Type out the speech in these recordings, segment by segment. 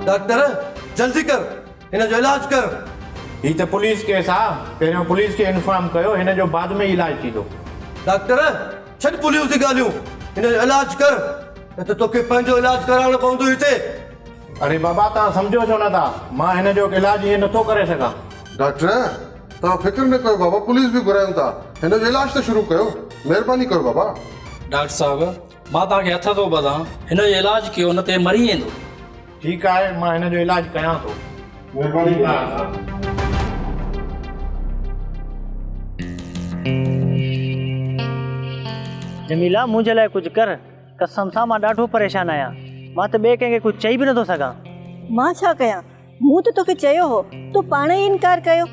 Doctor जल्दी कर, इन जो इलाज कर। ही तो पुलिस केस आ, पहिरियों पुलिस के इन्फॉर्म कयो, हिन जो बाद में इलाज थींदो। डॉक्टर छॾ पुलिस जी ॻाल्हियूं, इन जो इलाज कर, न त तोखे पंहिंजो इलाज कराइणो पवंदो हिते। अरे बाबा तव्हां सम्झो छो नथा, मां हिन जो इलाज ईअं नथो करे सघां। डॉक्टर तव्हां फिक्र न कयो बाबा, पुलिस भी घुरायूं था, हिन जो इलाज तो शुरू कयो, महिरबानी कयो बाबा। डॉक्टर साहब मां तव्हांखे हथ थो ॿधां, हिन जो इलाज कयो न ते मरी वेंदो। ठीकु आहे, मां हिन जो इलाज कयां थो। जमीला मुझे लाइ कुछ कर, कसम सां मां ॾाढो परेशान आहियां, मां त ॿिए कंहिंखे कुछ चई बि नथो सघां। मां छा कयां, मूं त तोखे चयो हो, तूं पाण ई इनकार कयो।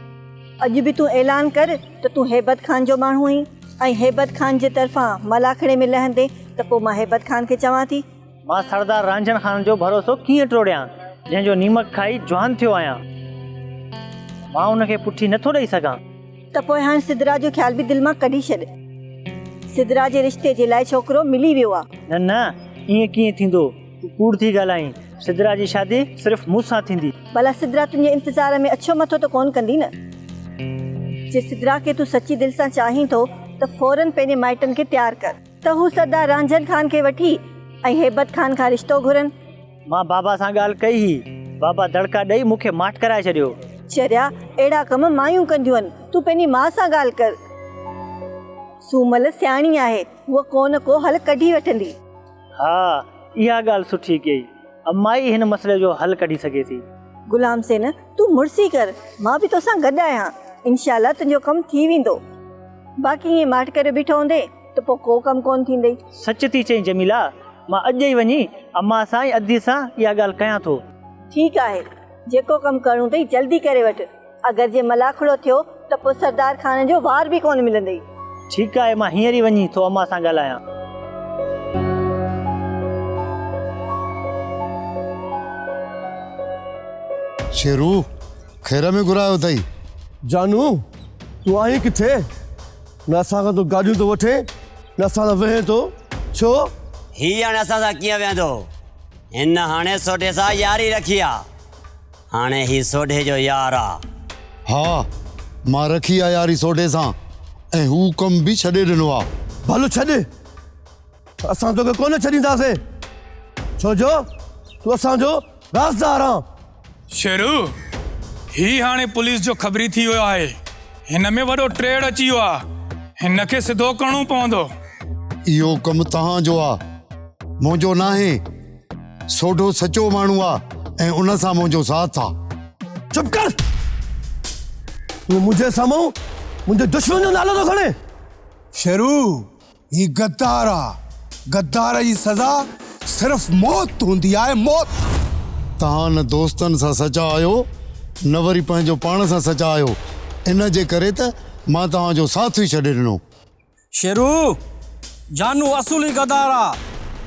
अॼु बि तूं ऐलान कर त तूं हेबत खान जो माण्हू आहीं, ऐं हेबत खान जे तरफ़ां मलाखड़े में लहंदे त पोइ मां हेबत खान खे चवां थी। मां सरदार रांझन खान जो भरोसो कीअं टोड़ियां, जंहिंजो नीमक खाई जवान थियो आहियां। मां उनखे पुठी नथो ॾेई सघां। त पोइ हाणे सिद्धरा जो ख़्याल बि दिलि मां कढी छॾ। सिद्धरा जे रिश्ते जे लाइ छोकिरो मिली वियो आहे। न न ईअं कीअं थींदो, तूं कूड़ थी ॻाल्हाईं। सिद्धरा जी शादी सिर्फ़ु मूंसां थींदी। भला सिद्धरा तुंहिंजे इंतज़ार में अछो मथो त कोन कंदी न। जे सिद्धरा खे तूं सची दिलि सां चाहीं थो त फौरन पंहिंजे माइटनि खे तयारु कर त हू सरदार रांझन खान खे वठी ऐं हेबत खान खां रिश्तो घुरनि। मां बाबा सां ॻाल्हि कई हुई, बाबा दड़का ॾेई मूंखे माठ कराए छॾियो। चरिया अहिड़ा कम मायूं कंदियूं आहिनि, तूं पंहिंजी माउ सां ॻाल्हि कर। सूमल सियाणी आहे, उहा को न को हल कढी वठंदी। हा इहा ॻाल्हि सुठी कई, अम्मा ई हिन मसइले जो हल कढी सघे थी। गुलाम सेन तूं मुड़सी कर, मां बि तोसां गॾु आहियां, इंशाल्लाह तुंहिंजो कमु थी वेंदो। बाक़ी ईअं माठ करे बीठो हूंदे त पोइ को कमु कोन थींदई। सच थी चई जमीला, मां अॼु ई वञी अम्मा सां ऐं अदी सां इहा ॻाल्हि कयां थो। ठीकु आहे, जेको कमु करणो अथई जल्दी करे वठ। अगरि जे मलाखड़ो थियो त पोइ सरदार खान जो वार बि कोन मिलंदई। ठीकु आहे, मां हींअर ई वञी थो अम्मा सां ॻाल्हायां। शेरू खैर में घुरायो अथई? जानू तूं आई किथे? न असां खां तूं गाॾियूं थो वठे, न असां सां वेहे थो, छो? ही हाणे असां सां कीअं वेंदो? हिन हाणे सोढे सां यारी रखी आहे, हाणे ही सोढे जो यार आहे। हाँ मां रखी आहे यारी सोढे सां, ऐं हू कम बि छॾे ॾिनो आहे। भलो छॾ, असां तोखे कोन छॾींदासीं, छो जो तूं असांजो राज़दार आहीं। शेरू ही हाणे पुलिस जो ख़बरी थी वियो आहे, हिन में वॾो ट्रेड अची वियो आहे, हिन खे सिधो करणो पवंदो। इहो कमु तव्हांजो आहे, मुंहिंजो न आहे। सोढो सचो माण्हू आहे ऐं उन सां मुंहिंजो साथ आहे। चुप कर, तूं मुंहिंजे साम्हूं मुंहिंजे दुश्मन जो नालो थो खणे। शेरू ही गद्दार आहे, गद्दार जी सज़ा सिर्फ़ मौत हूंदी आहे, मौत। तव्हां न दोस्तनि सां सचा आहियो, न वरी पंहिंजो पाण सां सचा आहियो, इन जे करे त मां तव्हांजो साथ ई छॾे ॾिनो। शेरू जानू असुली गद्दार आहे,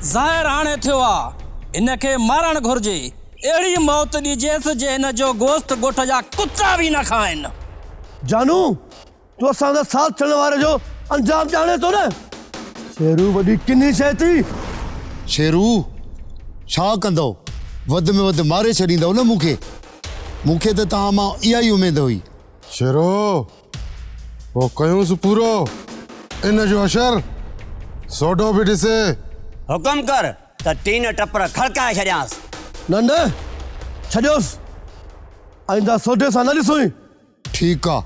ज़ाहिर हाणे थियो आहे, इनखे मारणु घुर्जे। अहिड़ी मौत ॾिजेसि जे हिन जो गोश्त ॻोठ जा कुता बि न खाइनि। जानू तूं असांजा साथ थियण वारे जो अंजाम ॼाणे थो न? शेरू वॾी किनी शइ थी। शेरू छा कंदो? वधि में वधि मारे छॾींदव न मूंखे त तव्हां मां इहा ई उमेद हुई। शेरो वो कयूंसि पूरो, इन जो असर सोढो बि ॾिसे। हुकुम कर त टीन टपर खड़काए छॾियांसि। न न छॾियोसि, आईंदा सोढे सां न ॾिसूं। ठीकु आहे,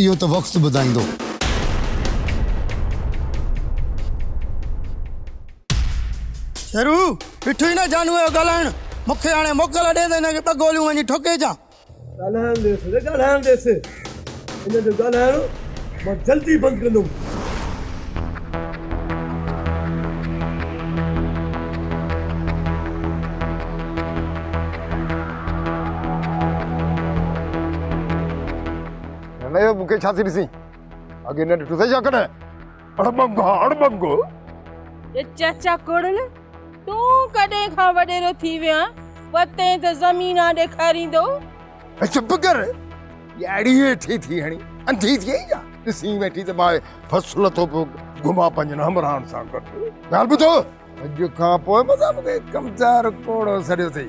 इहो त वक़्तु ॿुधाईंदो। शेरू ॾिठो ई न जानू जो ॻाल्हाइण, मूंखे हाणे मोकल ॾे त हिनखे ॿ गोलियूं वञी ठोके जा। ॻाल्हाइण ॾेसि, इन जो ॻाल्हाइण मां जल्दी बंदि कंदुमि। न मूंखे छा थी ॾिसी? अॻे न ॾिठो अथई छा कॾहिं? अड़बंगो चाचा कोड़न, तूं कॾहिं खां वॾेरो थी विया, पते त ज़मीन ॾेखारींदो। चुप कर, याड़ी हेठी थी हणी अंधी थी आई या? ॾिसी वेठी त मां फसल थो पोइ घुमा पंहिंजनि हमराहनि सां गॾु। ॻाल्हि ॿुधो, अॼु खां पोइ मज़ा मूंखे कमज़ार कोड़ो सड़ियो अथई।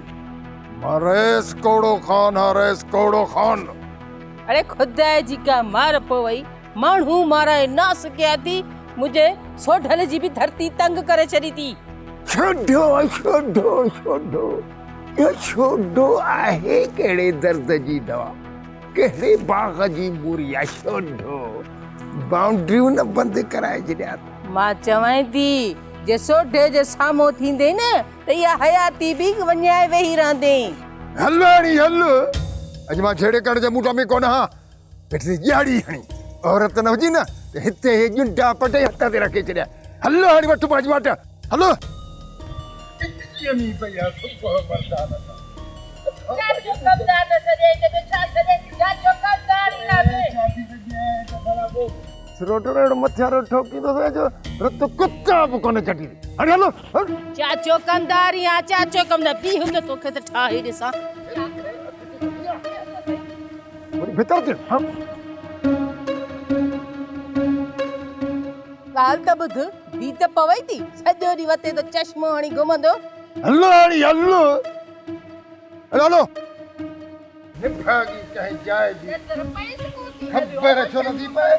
हरेस कोड़ो खान, हरेस कोड़ो खान। अरे खुदा जी का मार पवई माण्हू मारा नास कया थी मुझे सोढल जी भी धरती तंग करे छड़ी थी। छोड़ो छोड़ो छोड़ो ये छोड़ो आहे केड़े दर्द जी दवा, केड़े बाग जी बुरिया। छोड़ो बाउंड्रियूं न बंद कराए जॾिया। मां चवां थी जे सोढे जे साम्हूं थींदे न त इहा हयाती बि वञाए वेही रहंदे। हलवाणी हल अज मां छेड़े कण जे मुठा में कोन हा पिठी ॼाड़ी हणी औरत न हुजी न त हिते हे जुंडा पटे हथ ते रखे छॾिया। हलो हाणे वठ पांच वाट हलो। यमी भैया सुको मर्दाना चाचो कमदार न सजे ते छा सजे चाचो कमदार ही ना दे चाची सजे तो बराबो रोटड़ो मथारो ठोकी तो जो रत कुत्ता भी कोने चटी। अरे हलो चाचो कमदार या चाचो कमदार पी हुन तोखे त ठाही ॾिसां भीतर दे। हां काल त बुध दी त पवई थी सॼो ॾींहुं वते तो चश्मो हणी घुमंदो। हलो हाणी हलो हलो निभागी कहीं जाए जी खबर छो नथी पए।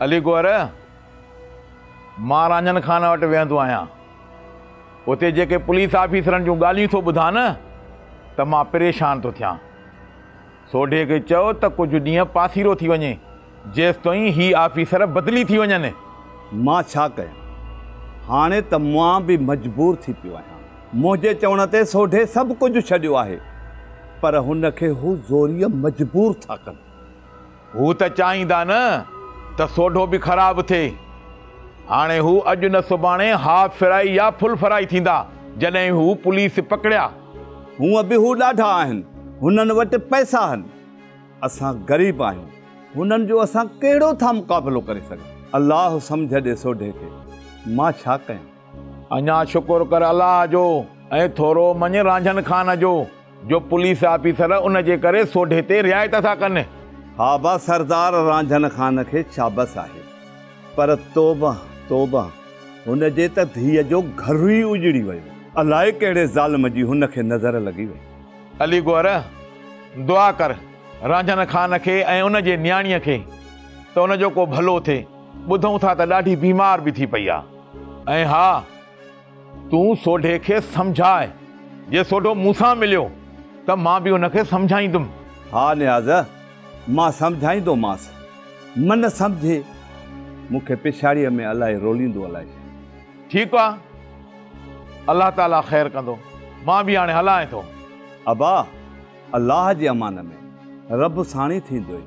अली गोर मां रांझन खान वटि वेहंदो आहियां। उते जेके पुलिस ऑफिसरनि जूं ॻाल्हियूं थो ॿुधां न त मां परेशान थो थियां। सोढे खे चयो त कुझु ॾींहं पासीरो थी वञे जेसि ताईं ही ऑफिसर बदिली थी वञनि। मां छा कयां, हाणे त मां बि मजबूर थी पियो आहियां। मुंहिंजे चवण ते सोढे सभु कुझु छॾियो आहे, पर हुनखे हू ज़ोरीअ मजबूर था कनि। हू त चाहींदा न त सोढो बि ख़राबु थिए। हाणे हू अॼु न सुभाणे हाफ फ्राई या फुल फ्राई थींदा जॾहिं हू पुलिस पकड़िया। हूअं बि हू ॾाढा आहिनि, हुननि वटि पैसा आहिनि। असां ग़रीब आहियूं, हुननि जो असां कहिड़ो था मुक़ाबिलो करे सघूं। अलाह सम्झ ॾे सोढे खे, मां छा कयां। अञा शुक्र कर अलाह जो ऐं थोरो मञ रांझन खान जो पुलिस ऑफिसर उन जे करे सोढे ते रिआयत था कनि। हा बा सरदार रांझन खान खे शाबस आहे, पर तौबा तौबा हुन जे त धीअ जो घर ई उजड़ी वियो। अलाए कहिड़े ज़ालिम जी हुन खे नज़र लॻी वई। अली गोर दुआ कर रांझन खान खे ऐं उन जे न्याणीअ खे त उन जो को भलो थिए। ॿुधूं था त ॾाढी बीमार बि थी पई आहे। ऐं हा तूं सोढे खे सम्झाए, जे सोढो मूंसां मिलियो त मां बि उनखे सम्झाईंदुमि। हा नियाज़ मां सम्झाईंदोमांसि, मन सम्झे मूंखे पिछाड़ीअ में अलाए रोलींदो अलाए। ठीकु आहे, अलाह ताला ख़ैर कंदो। मां बि हाणे हलां थो। अबा अलाह जे अमान में रब साणी थींदो।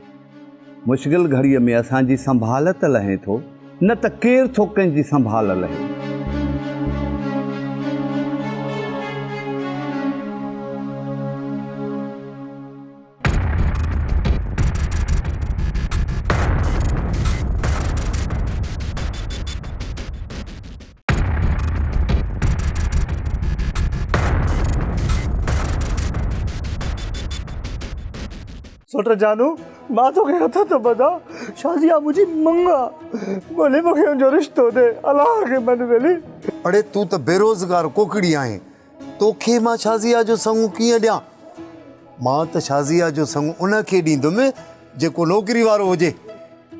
मुश्किल घड़ीअ में असांजी संभाल त लहे थो, न त केरु थो कंहिंजी संभाल लहे। सोट जानू मां तोखे हथ थो ॿधा, शादिया मुंहिंजी मंगा भले मूंखे उनजो रिश्तो दे, अलाह खे मन वेली। अड़े तूं त बेरोज़गार कोकड़ी आहीं, तोखे मां शाज़िया जो संग कीअं ॾियां। मां त शाज़िया जो संग उन खे ॾींदुमि जेको नौकरी वारो हुजे।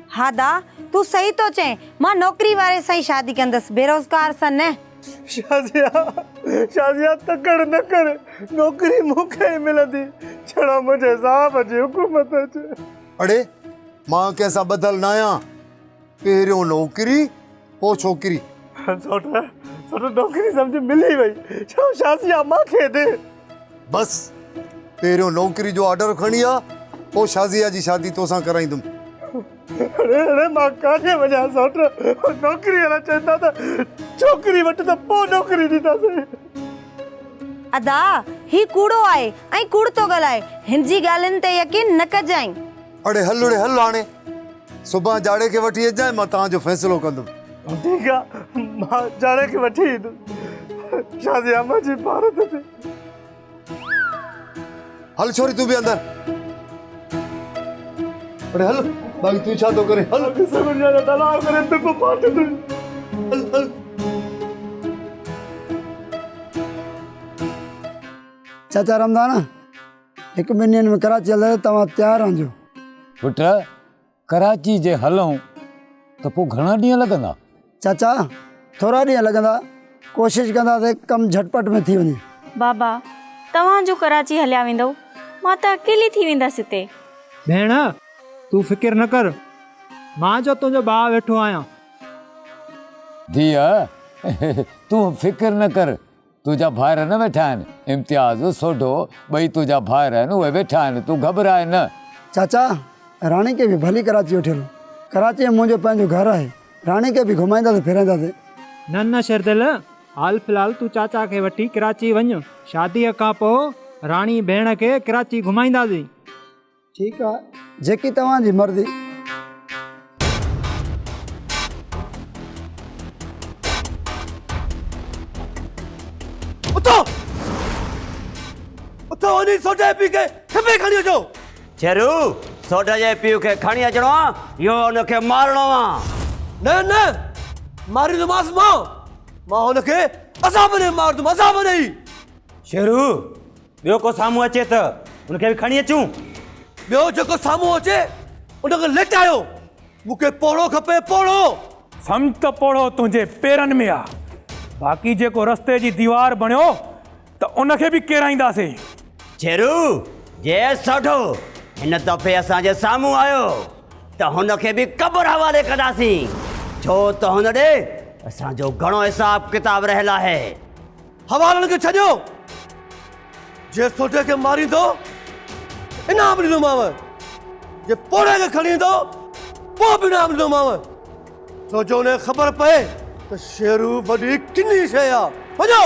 हा दा तूं सही तो चए, मां नौकरी वारे सां ई शादी कंदसि, बेरोज़गार सां न। शाज़िया तकड़ न कर, नौकरी मूंखे ई मिलंदी, छड़ा मुंहिंजे साहब जी हुकूमत अचे। अड़े मां कंहिंसां ॿधल न आहियां, पहिरियों नौकरी पोइ छोकिरी। सोट नौकरी सम्झ मिली वई, छा शाज़िया मूंखे दे। बस पहिरियों नौकरी जो ऑर्डर खणी आ, पोइ शाज़िया जी शादी तोसां कराईंदुमि। अरे मां काॾे वञा सोट, नौकरी वारा चवंदा त छोकिरी वटि त पोइ नौकरी ॾींदासीं। अदा ही कूड़ो आहे ऐं कूड़ तो ॻाल्हाए, हिन जी ॻाल्हियुनि ते यकीन न कजांइ। अड़े हल हाणे सुभाणे जाड़े खे वठी अचां, मां तव्हांजो फ़ैसिलो कंदुमि। ठीकु आहे, मां जाड़े खे वठी ईंदुमि, शाज़िया मुंहिंजी भारत ते। हल छोरी तूं बि अंदर। अरे हल बाकी तू छा तो करे, हल सब जाने तलाक करे तो को पार्टी तू। हल चाचा रमदान हिकु ॿिनि ॾींहंनि में कराची हले तव्हां तयारु रहजो। पुट कराची जे हलूं त पोइ घणा ॾींहं लॻंदा? चाचा थोरा ॾींहं लॻंदा, कोशिशि कंदासीं कमु झटपट में थी वञे। बाबा तव्हांजो कराची हलिया वेंदव, मां त अकेली थी वेंदसि हिते। भेण तूं फिकिर न कर, मां जो तुंहिंजो भाउ वेठो आहियां। धीअ तूं फिकिर न कर, तुंहिंजा भाइर न वेठा आहिनि, इम्तियाज़ सोढो ॿई तुंहिंजा भाइर आहिनि, उहे वेठा आहिनि, तूं घबराए न। चाचा राणी खे बि भली कराची वठी हलो, कराची में मुंहिंजो पंहिंजो घरु आहे, राणी खे बि घुमाईंदासीं फिराईंदासीं। न न शरदिल, हाल फ़िलहाल तूं चाचा खे वठी कराची वञ, शादीअ खां पोइ राणी भेण खे कराची घुमाईंदासीं। ठीकु आहे, जेकी तव्हांजी मर्ज़ी। उथो उथो वञी सोडे पी के खपे खणी अचो। शेरू सोडे जे पीउ खे खणी अचणो आहे, इहो हुनखे मारणो आहे। न न मारींदोमांसि मां हुनखे असां बि मारदुमि, असां बि नहीं। शेरू ॿियो को साम्हूं अचे त हुनखे बि खणी अचूं। ॿियो जेको साम्हूं अचे उनखे लेटायो, मूंखे पोड़ो खपे, पोड़ो। सम्झ त पोड़ो तुंहिंजे पेरनि में आहे, बाक़ी जेको रस्ते जी दीवार बणियो त उनखे बि केराईंदासीं। शेरू जे सोढो हिन दफ़े असांजे साम्हूं आयो त हुनखे बि क़बर हवाले कंदासीं, छो त हुन ॾे असांजो घणो हिसाब किताब रहियल आहे। हवालनि खे छॾियो, जे सोडे खे मारींदो इनाम ॾींदोमांव, जे पोड़े खे खणी ईंदो पोइ बि इनाम ॾींदोमांव, छो जो उनखे ख़बर पए त शेरू वॾी किनी शइ आहे। वञो।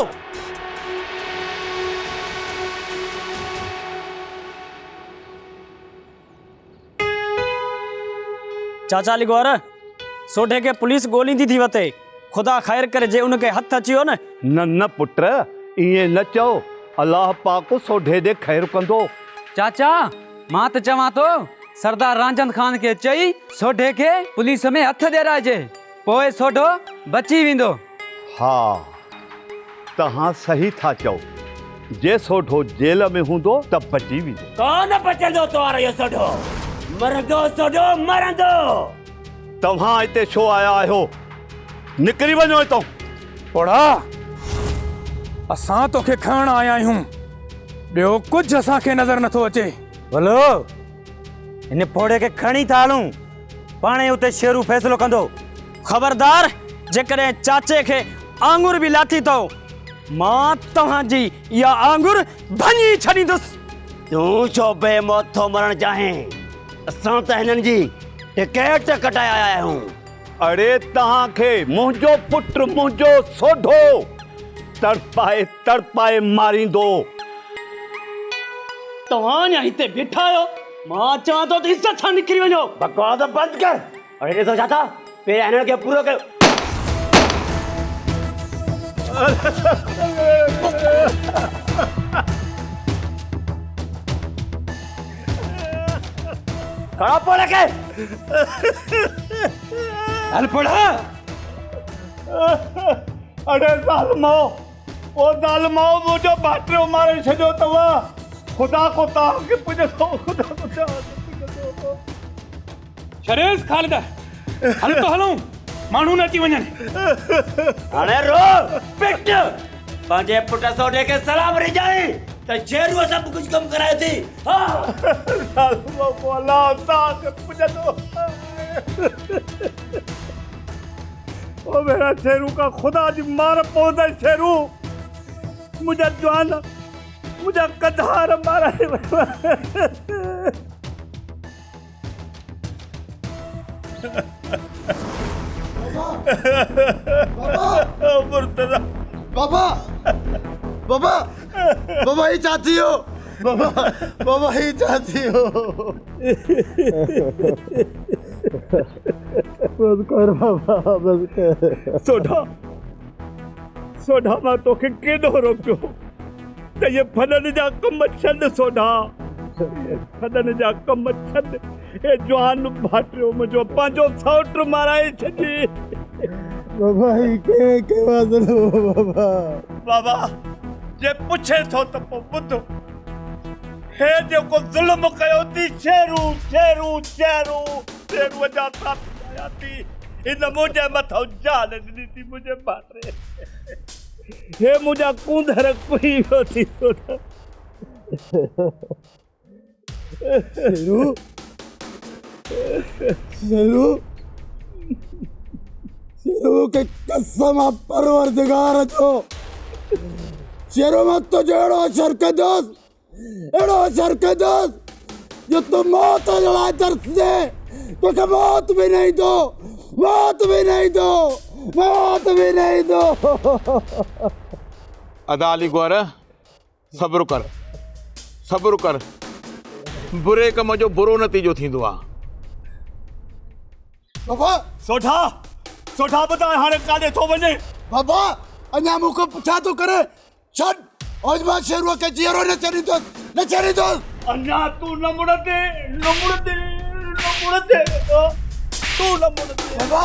चाचा लिगोर सोढे के पुलिस गोलींदी थी वते, खुदा ख़ैर करे जे उनके हथ अची वियो न। न पुट ईअं न चओ, अलाह पाक सोढे ॾे ख़ैर कंदो। चाचा मां त चवां थो सरदार रांजन खान के चई सोढे के पुलिस में हथ ॾियाराइजे, पोइ सोढो बची वेंदो। हा तव्हां सही था चओ, जे सोढो जेल में हूंदो त बची वेंदो। कोन बचंदो तोरो इहो सोढो, मरंदो सोढो मरंदो। तव्हां हिते छो आया आहियो? निकिरी वञो हितां। पोड़ा असां तोखे खणण आया आहियूं, ॿियो कुझु असांखे नज़र नथो अचे। बोलो हिन पोड़े खे खणी था हलूं, पाणे उते शेरू फ़ैसिलो कंदो। ख़बरदार जेकॾहिं चाचे खे आंगुर बि लाथी अथव, मां तव्हांजी इहा आंगुर भञी छॾींदुसि। तूं छो बेमौत थो मरण चाहीं? असां त हिननि जी टिकट कटाए आया आहियूं। अरे तव्हांखे मुंहिंजो पुटु मुंहिंजो सोढो तड़पाए तड़पाए मारींदो। तव्हां अञा हिते बीठा आहियो, मां चवां थो त इज़त सां निकिरी वञो। बकवास बंदि कर। अरे ॾिसो छा था पहिरियों हिननि खे पूरो कयो। खड़ा पोड़े के हल पोड़ा। अरे ज़ालिमो, ओ ज़ालिमो मुंहिंजो भाइटियो मारे छॾियो अथव। खुदा को तव्हांखे पुॼंदो, खुदा को तव्हांखे पुॼंदो। शरेस ख़ालिद हल तो हलूं, माण्हू न अची वञनि। हाणे रो पिट पंहिंजे पुट सोढे खे सलाम रिजाई त शेरू सभु कुझु कमु कराए थी। ज़ालिमो को अलाह तव्हांखे पुॼंदो। ओ मेरा शेरू का खुदा जी मार पवंदे। शेरू मुंहिंजा जवान मुंहिंजा कधार माराए वियो। बाबा बाबा बाबा ही चाहती हो, बाबा बाबा ही चाहती हो। बस कर बाबा, बस कर। सोढा सोढा मां तोखे केॾो रोकियो त ये फननि जा कम छॾ। सोढा फननि जा कम छॾ। हे जवान भाटियो मुंहिंजो पंहिंजो सौट माराए छॾी। बाबा ही के वादलो बाबा। बाबा जे पुछे थो त पोइ ॿुधो हे जेको ज़ुल्म कयो थी शेरू शेरू शेरू शेरूअ जा साथी आया थी हिन मुंहिंजे मथां जान ॾिनी थी मुंहिंजे बारे हे मुंहिंजा कूंदर कुई वियो थी शेरू शेरू शेरू के कसम परवरदिगार जो शेरू मत तो जेड़ो शरकदोस एड़ो शरकदोस जो तुम मौत जला दर्द दे तो मौत भी नहीं दो मौत भी नहीं दो मौत भी नहीं दो अदा अली गौर सब्र कर बुरे कम जो बुरो नतीजो थींदो आहे बाबा सोठा सोठा ॿुधाए हाणे काॾे थो वञे बाबा अञा मूंखे पुछा थो करे छॾ आज मां शेरूअ खे जीअरो न छॾींदुसि अञा तूं न मुड़ंदे बाबा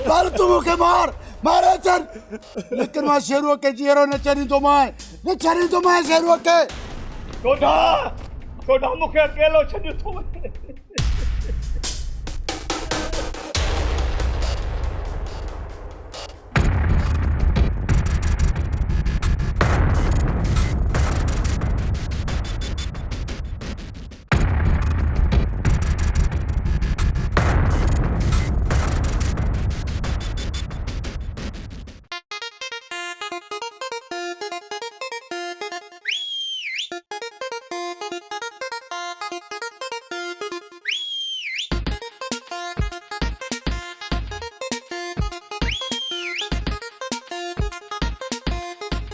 मार तूं मूंखे मारे छॾ लेकिन मां शेरूअ खे जीअरो न छॾींदोमांइ शेरूअ खे सोठा मूंखे अकेलो छॾियो थो वञे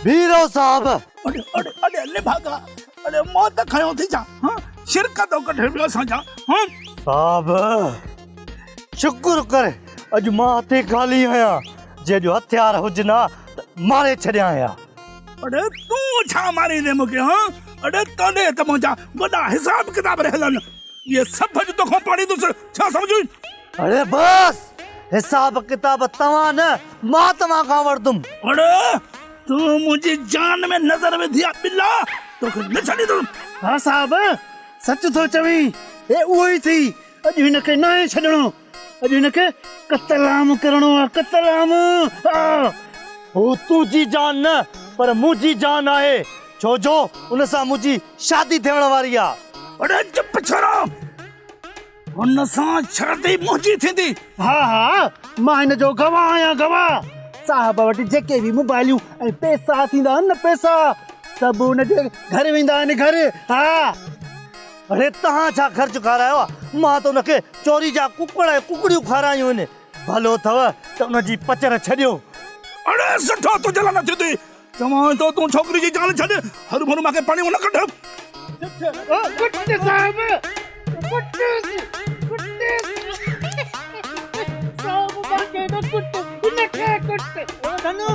बीरो साहब अरे निभागा अरे मौत खयो थी जा हां शिरकत कठे वियो सा जा हां साहब शुक्र कर अज मां ते खाली आया जे जो हथियार हुजना मारे छड़िया आया अरे तू छा मारी दे मुके हां अरे तने त मुंजा वडा हिसाब किताब रहलन ये सब जो तो पानी तो छा समझू अरे बस हिसाब किताब तवा न मां तवा का वरदुम अरे तू मुझे जान में नजर में दिया बिल्ला तो न छड़ी तू हां साहब सच तो चवी ए ओई थी अज हिनके न छडणो अज हिनके कतलाम करणो कतलाम ओ तू जी जान न पर मुजी जान आए छो जो उन सा मुजी शादी थियण वारी आ अरे चुप छोरो उन सा शादी मुजी थींदी हां मां इन जो गवाह आया गवाह साहब वटि जेके भी मोबाइलियूं ऐं पैसा थींदा न पैसा सब उन जे घर वेंदा आहिनि घर हाँ अरे तव्हां छा ख़र्च खारायो आहे मां त उनखे चोरी जा कुकड़ ऐं कुकड़ियूं खारायूं आहिनि भलो अथव त उनजी पचर छॾियो अरे सुठो तू जला न थी चवां तो तू छोकरी जी जान छॾ हर भर मांखे पाणी न कढ कुट्टे साहब कुट्टे साहब बाके न कुट्टे इनके कुट्टे धनु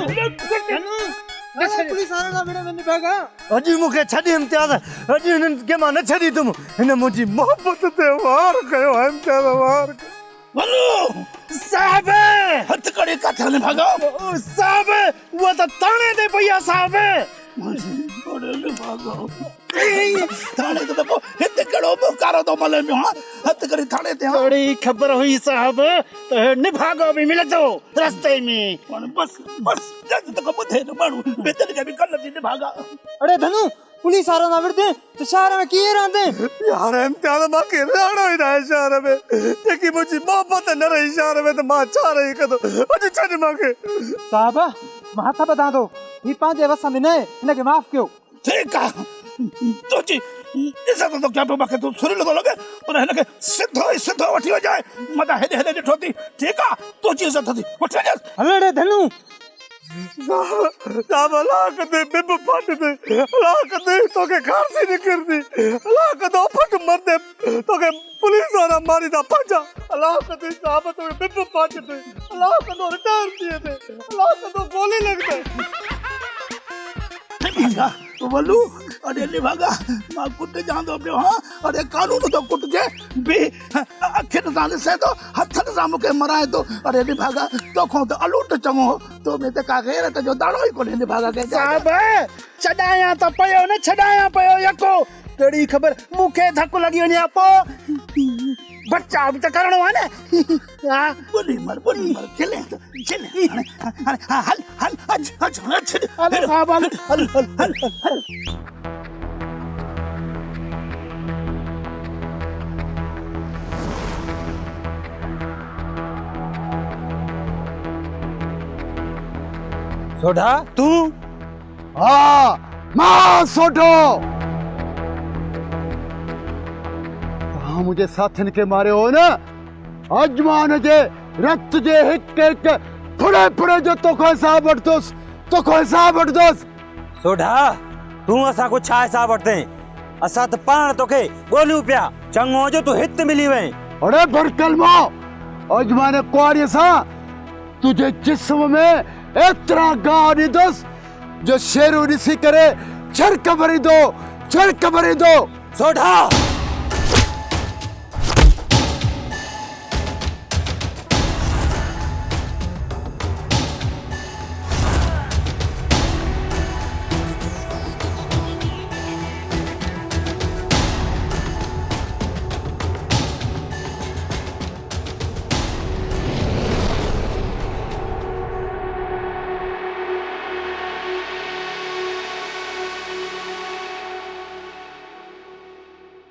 पुलिस वारा ना मेरे में भागा अजी मुखे छडी इम्तियाज अजी हिनन के मां न छडी तुम हिन मुजी मोहब्बत ते वार कयो इम्तियाज वार बोलो साहब हथ कड़े का थाने भागा साहब वो तो ताने दे भैया साहब बड़े ने भागा थाने तो हिते कड़ो मुकारो तो मले में हथ करे थाने ते थोड़ी खबर हुई साहब तो निभागो भी मिल तो रास्ते में बस जज तक बुधे न मानू बेतन के भी कल दी भागा अरे धनु पुलिस वाला ना विरते तो शहर में किए रहते यार इम्तियाज मां के राणो ही ना शहर में जेकी मुझी मोहब्बत न रही शहर में तो मां चाह रही कदो अज छड मांगे साहब मां था बता दो ये पांच वस में ने इनके माफ क्यों ठीक है तो जी ऐसा तो क्या पे बाके तो सुरी लगा लगे पर है ना के सिद्धो वठी हो जाए मदा हेदे ठोती ठीक है तो जी इज्जत थी उठ जा हलड़े धनु साहब लाख दे बिब फट दे लाख दे तो के खारसी निकल दी लाख दो फट मर दे तो के पुलिस वाला मारी दा पंजा लाख दे साहब तो बिब फट दे लाख दो रिटायर दिए दे लाख दो गोली लग दे वल्लू अरे निभागा मां कुट जांदो पियो हां अरे कानून तो कुट जे बे अखिन सां ॾिसे तो हथन सां मूंखे मराए तो अरे निभागा तोखो तो अलूट चङो तो में त का गैरत जो दाणो ई कोन्हे निभागा के साहब छडाया त पयो न छडाया पयो यको कहिड़ी ख़बर मूंखे धक लॻी वञे पो बच्चा भी तो करणो है ना हां बोली मर चले हल हल हज हज अरे साहब हल हल हल सोढ़ा तू हाँ मां सोढ़ो हाँ मुझे साथन के मारे हो ना अजमान जे रक्त जे हिक फुड़े फुड़े जो तो को हिसाब वठदोस सोढ़ा तू असा को छा हिसाब वठते असा त पाण तोखे गोलियूं पिया चङो जो तू हित मिली वई अरे भरकल मो अजमान कुआरी सा तुझे जिस्म में एतरा गाह ॾींदुसि जो शेरू ॾिसी करे झड़क भरी दो सोढ़ा